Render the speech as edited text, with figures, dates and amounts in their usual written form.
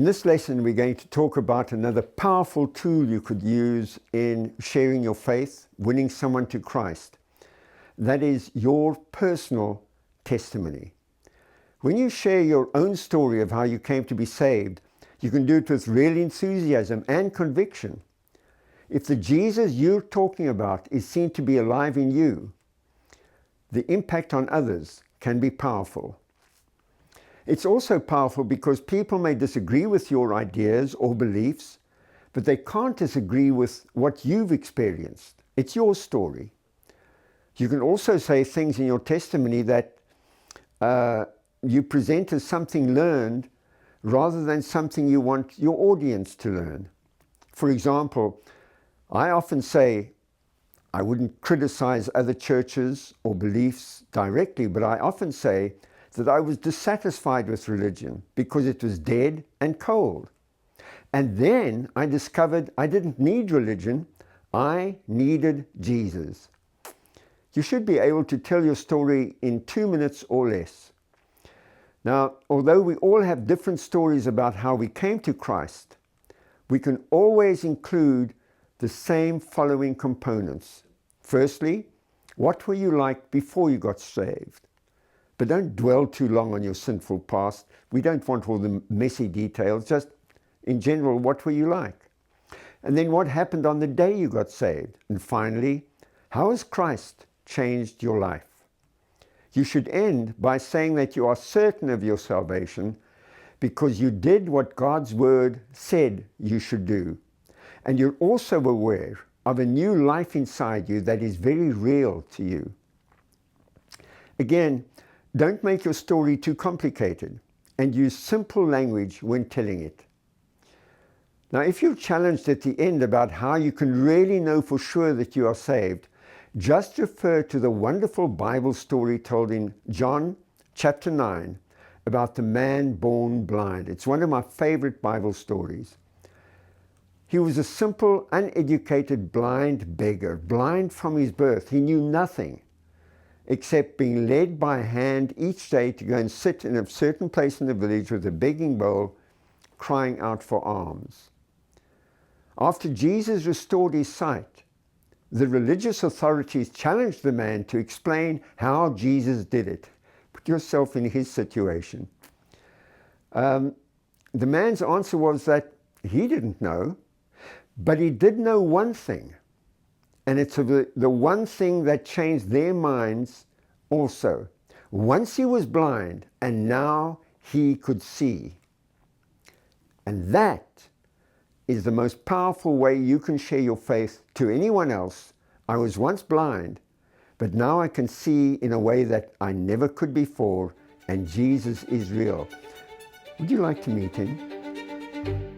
In this lesson, we're going to talk about another powerful tool you could use in sharing your faith, winning someone to Christ. That is your personal testimony. When you share your own story of how you came to be saved, you can do it with real enthusiasm and conviction. If the Jesus you're talking about is seen to be alive in you, the impact on others can be powerful. It's also powerful because people may disagree with your ideas or beliefs, but they can't disagree with what you've experienced. It's your story. You can also say things in your testimony that you present as something learned rather than something you want your audience to learn. For example, I often say, I wouldn't criticize other churches or beliefs directly, but I often say that I was dissatisfied with religion because it was dead and cold. And then I discovered I didn't need religion, I needed Jesus. You should be able to tell your story in 2 minutes or less. Now, although we all have different stories about how we came to Christ, we can always include the same following components. Firstly, what were you like before you got saved? But don't dwell too long on your sinful past. We don't want all the messy details. Just in general, what were you like? And then what happened on the day you got saved? And finally, how has Christ changed your life? You should end by saying that you are certain of your salvation because you did what God's word said you should do. And you're also aware of a new life inside you that is very real to you. Again, don't make your story too complicated and use simple language when telling it. Now, if you're challenged at the end about how you can really know for sure that you are saved, just refer to the wonderful Bible story told in John chapter 9 about the man born blind. It's one of my favorite Bible stories. He was a simple, uneducated, blind beggar, blind from his birth. He knew nothing except being led by a hand each day to go and sit in a certain place in the village with a begging bowl, crying out for alms. After Jesus restored his sight, the religious authorities challenged the man to explain how Jesus did it. Put yourself in his situation. The man's answer was that he didn't know, but he did know one thing. And it's the one thing that changed their minds also. Once he was blind, and now he could see. And that is the most powerful way you can share your faith to anyone else. I was once blind, but now I can see in a way that I never could before, and Jesus is real. Would you like to meet him?